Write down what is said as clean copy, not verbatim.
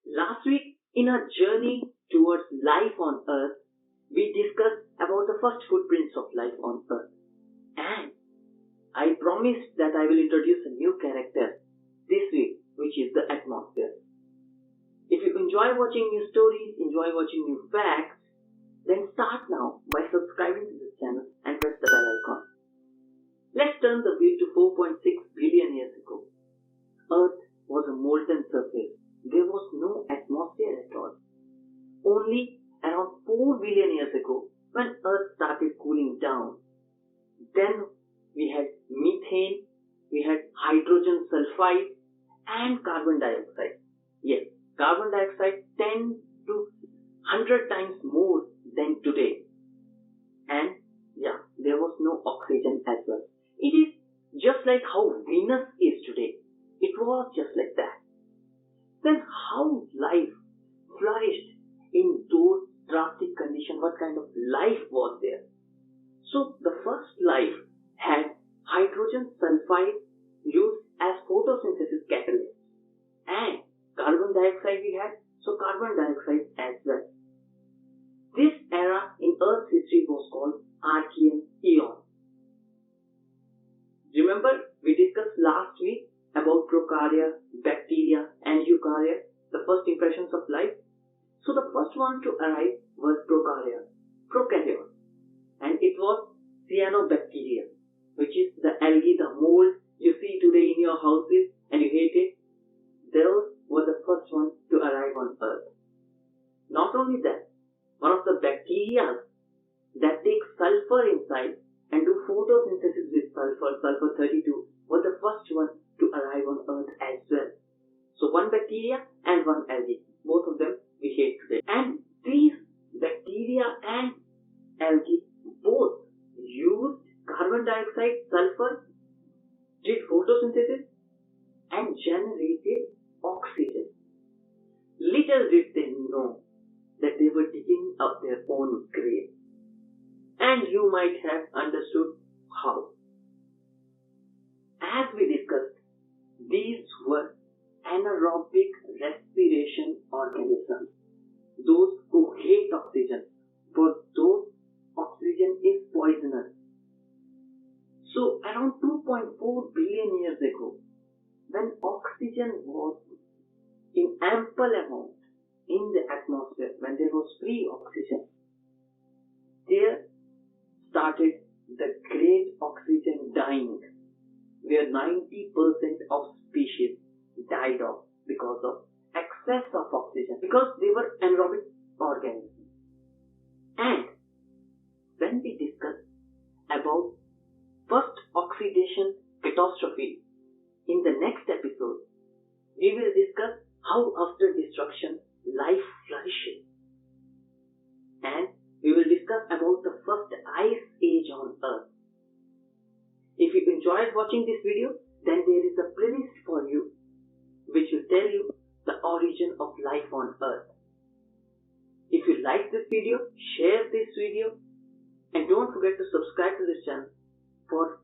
Last week, in our journey towards life on Earth, we discussed about the first footprints of life on Earth. And I promised that I will introduce a new character this week, which is the atmosphere. If you enjoy watching new stories, enjoy watching new facts, then start now by subscribing to this channel and press the bell icon. Let's turn the wheel to 4.6 billion years ago. Earth was a molten surface. There was no atmosphere at all. Only around 4 billion years ago, when Earth started cooling down, then we had methane, we had hydrogen sulfide and carbon dioxide. Yes, carbon dioxide 10 to 100 times more than today. And yeah, there was no oxygen as well. It is just like how Venus is today. It was just like that. Then how life flourished in those drastic conditions? What kind of life was there? So the first life had hydrogen sulfide used as photosynthesis catalyst, and carbon dioxide we had, so carbon dioxide as well. This era in Earth's history was called Archean Eon. Remember, we discussed last week about prokarya, bacteria and eukarya, the first impressions of life. So the first one to arrive was prokaryotes, and it was cyanobacteria, which is the algae, the mold you see today in your houses and you hate it. Those were the first ones to arrive on Earth. Not only that, one of the bacteria that take sulfur inside and do photosynthesis with sulfur 32, were the first one to arrive on Earth as well. So one bacteria and one algae, both of them we hate today. And these bacteria and algae both used carbon dioxide, sulfur, did photosynthesis and generated oxygen. Little did they know that they were digging up their own grave. And you might have understood how. As we discussed, these were anaerobic respiration organisms, those who hate oxygen. For those, oxygen is poisonous. So around 2.4 billion years ago, when oxygen was in ample amount in the atmosphere, when there was free oxygen, there started the Great Oxygen dying, where 90% of species died off because of excess of oxygen, because they were anaerobic organisms. And when we discuss about first oxidation catastrophe, in the next episode, we will discuss how after destruction life flourishes. And we will discuss about the first ice age on Earth. If you enjoyed watching this video, then there is a playlist for you which will tell you the origin of life on Earth. If you like this video, share this video and don't forget to subscribe to this channel for